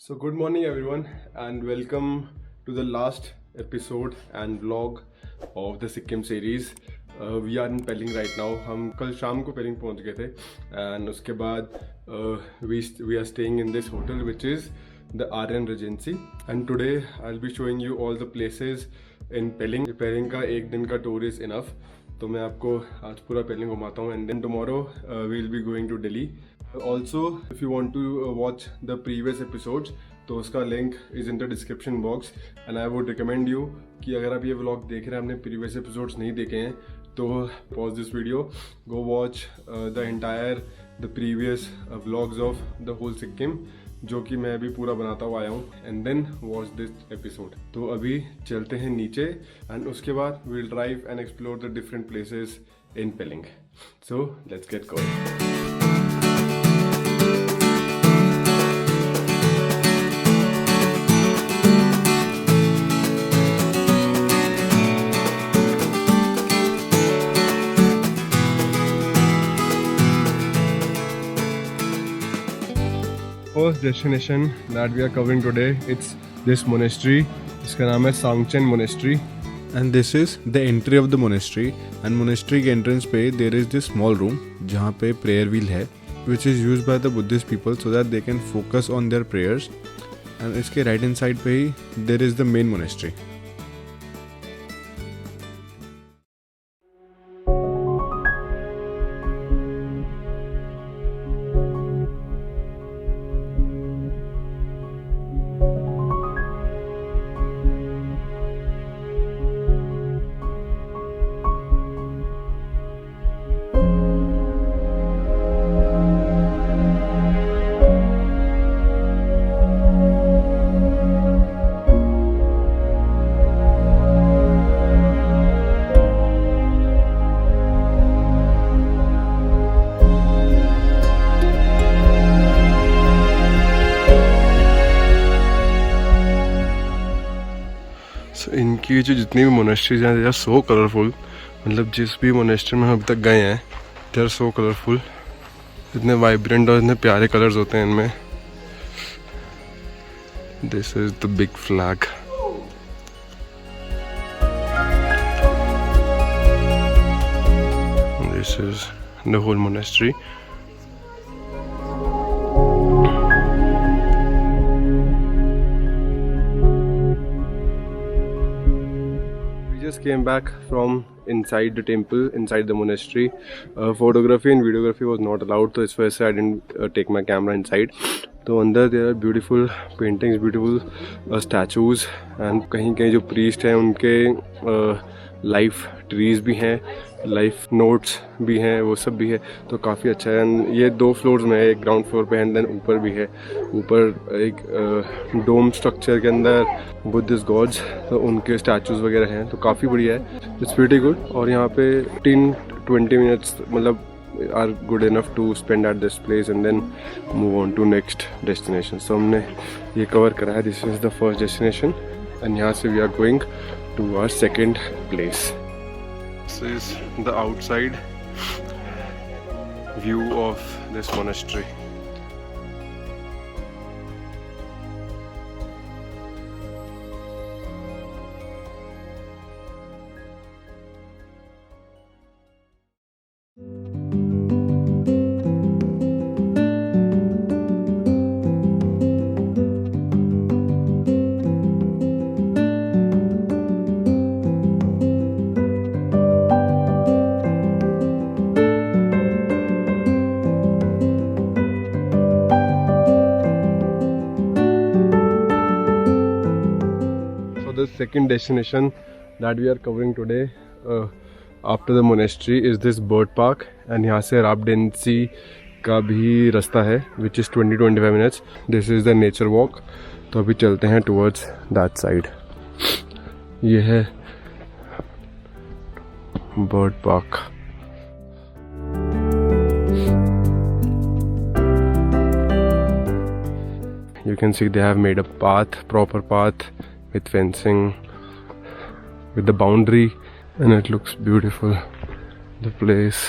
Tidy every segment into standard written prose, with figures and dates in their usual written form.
So good morning everyone and welcome to the last episode and vlog of the Sikkim series. We are in Pelling right now. हम कल शाम को Pelling पहुंच गए थे and उसके बाद we are staying in this hotel which is the RN Regency and today I'll be showing you all the places in Pelling. Pelling का एक दिन का tour is enough. तो मैं आपको आज पूरा Pelling घुमाता हूँ and then tomorrow we'll be going to Delhi. Also, if you want to watch the previous episodes, तो उसका link is in the description box and I would recommend you कि अगर आप ये vlog देख रहे हैं आपने previous episodes नहीं देखे हैं तो pause this video, go watch the previous vlogs of the whole Sikkim जो कि मैं अभी पूरा बनाता हुआ आया हूँ and then watch this episode. तो अभी चलते हैं नीचे and उसके बाद we'll drive and explore the different places in Pelling. So let's get going. First destination that we are covering today, it's this monastery. इसका नाम है सांगचेन monastery. And this is the entry of the monastery. And monastery के entrance पे there is this small room जहाँ पे prayer wheel है, which is used by the Buddhist people so that they can focus on their prayers. And इसके right hand side पे ही there is the main monastery. इनकी जो जितनी भी monasteries हैं दे आर सो कलरफुल. मतलब जिस भी मोनेस्ट्री में हम अभी तक गए हैं दे आर सो कलरफुल. इतने वाइब्रेंट और इतने प्यारे कलर्स होते हैं इनमें. This is the big flag. This is the whole monastery. Came back from inside the temple, inside the monastery. Photography and videography was not allowed, so इस वजह से I didn't take my camera inside. तो अंदर there are beautiful paintings, beautiful statues and कहीं कहीं जो priest हैं उनके life trees भी हैं, लाइफ नोट्स भी हैं, वो सब भी है. तो काफ़ी अच्छा है. एंड ये 2 फ्लोर्स में है, एक ग्राउंड फ्लोर पे एंड देन ऊपर भी है. ऊपर एक डोम स्ट्रक्चर के अंदर बुद्धिस्ट गॉड्स तो उनके स्टैचूज वगैरह हैं. तो काफ़ी बढ़िया है. It's pretty good. और यहाँ पे 10-20 मिनट्स मतलब are good enough to spend at this place and then move on to next destination. So हमने ये कवर करा है. This is the first destination and यहाँ से we are going to our second place. This is the outside view of this monastery. The second destination that we are covering today after the monastery is this bird park and यहाँ से रापडेंसी का भी रास्ता है which is 20-25 minutes. This is the nature walk. तो अभी चलते हैं towards that side. ये है bird park. You can see they have made a path, proper path with fencing, with the boundary, and it looks beautiful. The place,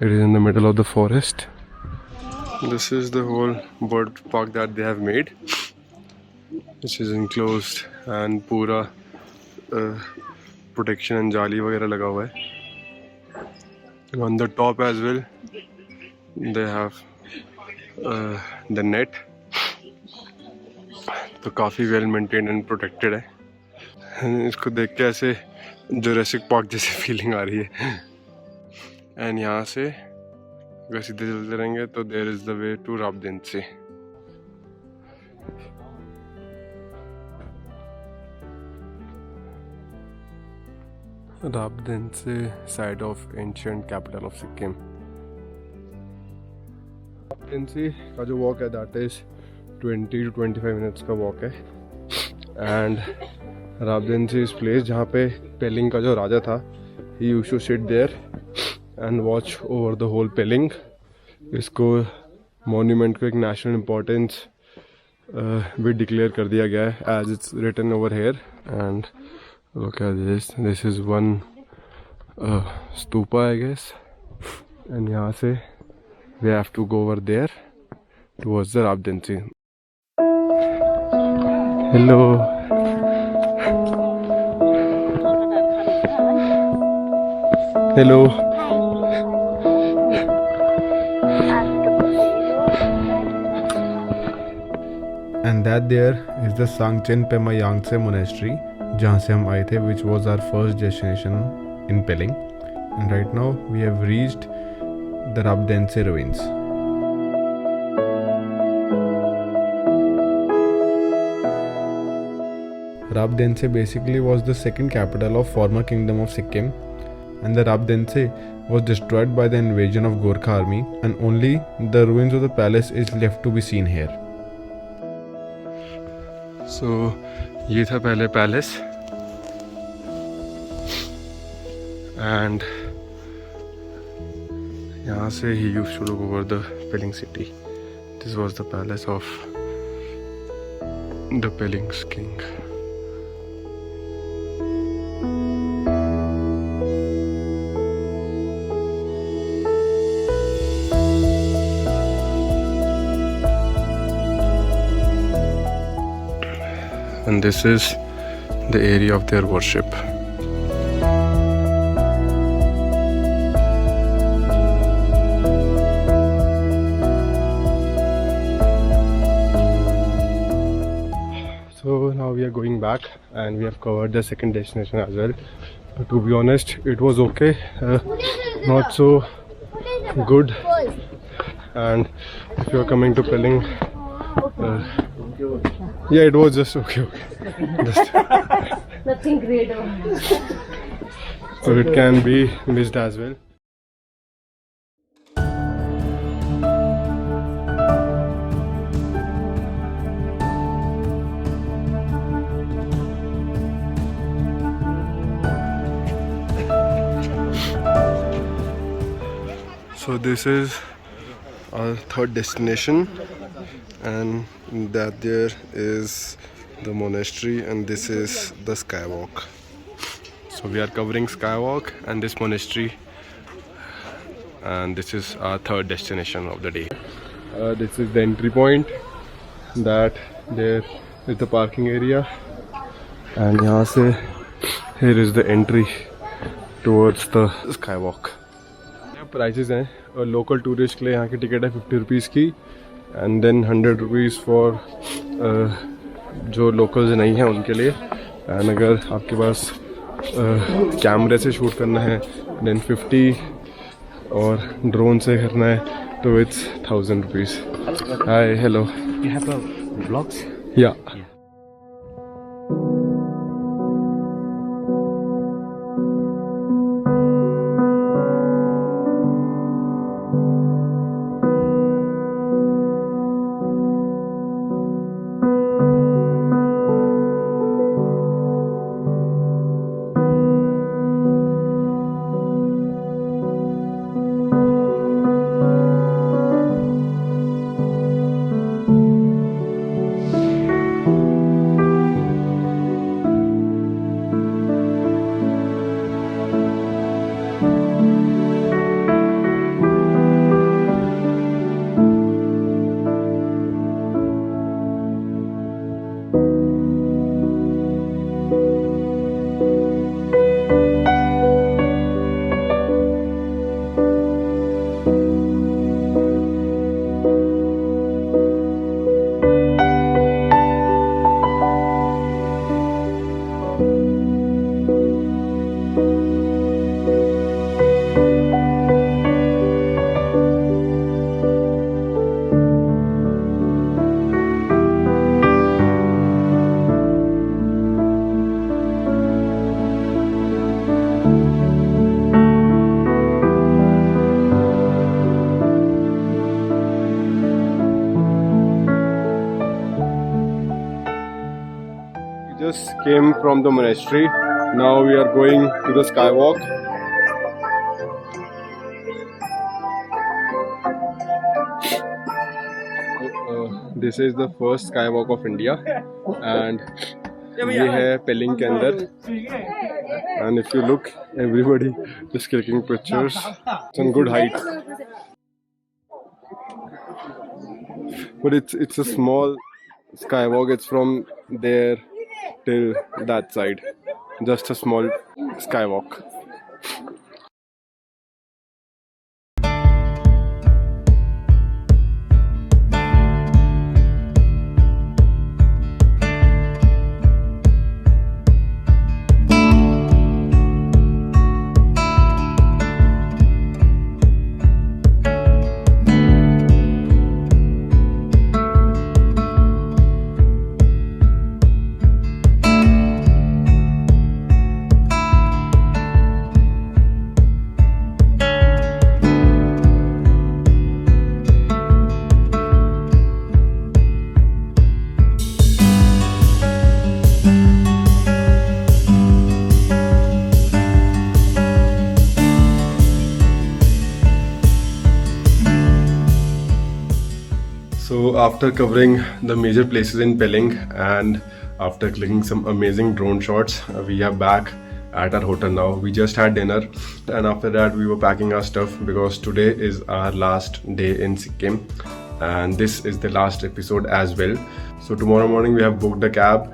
it is in the middle of the forest. This is the whole bird park that they have made, which is enclosed and पूरा protection and जाली वगैरह लगा हुआ है. On the top as well, they have the net. तो काफ़ी well maintained and protected है. इसको देख के ऐसे जुरासिक पार्क जैसी फीलिंग आ रही है. एंड यहाँ से अगर सीधे चलते रहेंगे तो there is the way to Rabdentse. Rabdentse site of ancient capital of Sikkim. Rabdentse का जो वॉक है दैट इज 20 to 25 मिनट्स का वॉक है. एंड राबदेंसे इस प्लेस जहाँ पे पेलिंग का जो राजा था he used to sit there and watch over the whole Pelling. इसको मॉन्यूमेंट को एक नेशनल इम्पोर्टेंस भी डिक्लेयर कर दिया गया है as it's written over here. And look at this is one stupa I guess. And यहाँ से we have to go over there towards the Rabdentse. Hello. Hello. And that there is the Sangchen Pema Yangtze monastery जहाँ से हम आए थे, which was our first destination in Pelling. And right now we have reached the Rabdense ruins. Rabdense basically was the second capital of former kingdom of Sikkim, and the Rabdense was destroyed by the invasion of Gorkha army, and only the ruins of the palace is left to be seen here. So ये था पहले palace. And यहाँ से ही used to look over the Pelling city. This was the palace of the Pelling's king. And this is the area of their worship. So now we are going back and we have covered the second destination as well. But to be honest, it was okay, not so good. And if you are coming to Pelling, yeah, it was just okay. Just Nothing great. so it can be missed as well. So this is our third destination, and that there is the monastery, and this is the Skywalk. So we are covering Skywalk and this monastery, and this is our third destination of the day. This is the entry point. That there is the parking area, and यहाँ से here is the entry towards the Skywalk. Prices हैं local tourist के लिए. यहाँ की ticket है 50 rupees की, and then 100 rupees for जो लोकल्स नहीं हैं उनके लिए. एंड अगर आपके पास कैमरे से शूट करना है देन 50, और ड्रोन से करना है तो it's 1000 rupees. Hi, hello. You have vlogs? या just came from the monastery. Now we are going to the Skywalk. This is the first Skywalk of India, and ये है Pelling के अंदर. And if you look, everybody is clicking pictures. It's on good height, but it's a small Skywalk. It's from there till that side, just a small Skywalk. So after covering the major places in Pelling and after clicking some amazing drone shots, we are back at our hotel now. We just had dinner and after that we were packing our stuff because today is our last day in Sikkim and this is the last episode as well. So tomorrow morning we have booked a cab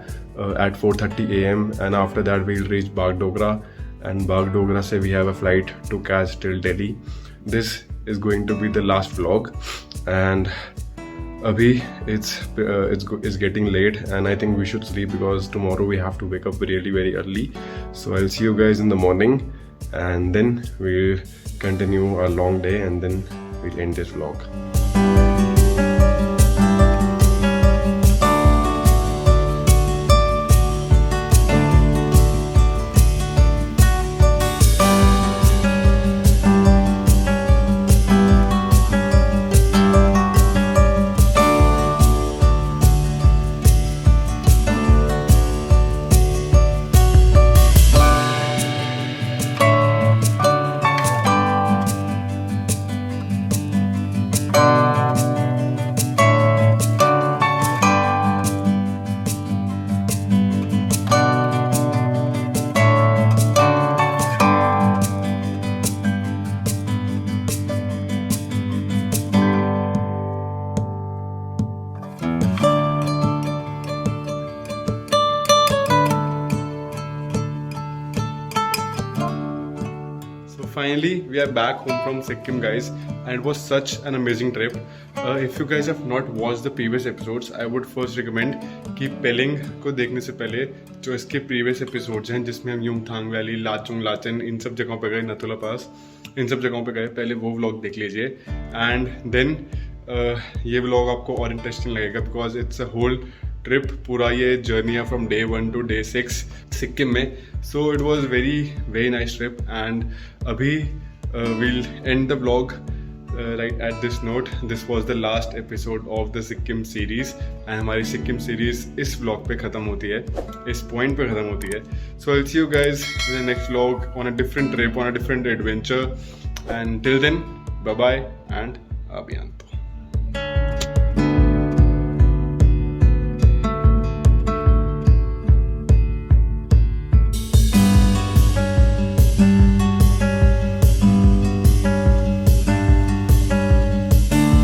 at 4:30 AM and after that we'll reach Bagdogra, and Bagdogra se we have a flight to catch till Delhi. This is going to be the last vlog and Abhi, it's getting late and I think we should sleep because tomorrow we have to wake up really very early. So I'll see you guys in the morning and then we'll continue our long day and then we'll end this vlog. Finally, we are back home from Sikkim, guys, and it was such an amazing trip. If you guys have not watched the previous episodes, I would first recommend कि Pelling को देखने से पहले जो इसके previous episodes हैं जिसमें हम युमथांग वैली, लाचुंग लाचन इन सब जगहों पे गए, नथुला पास इन सब जगहों पे गए, पहले वो vlog देख लीजिए and then ये vlog आपको और interesting लगेगा because it's a whole trip पूरा ये जर्नी है from day 1 to day 6 Sikkim में. So it was very nice trip and अभी we'll end the vlog right at this note. This was the last episode of the Sikkim series and हमारी Sikkim series इस vlog पे ख़त्म होती है, इस पॉइंट पे ख़त्म होती है. So I will see you guys in the next vlog on a different trip, on a different adventure and till then bye bye and अभियान.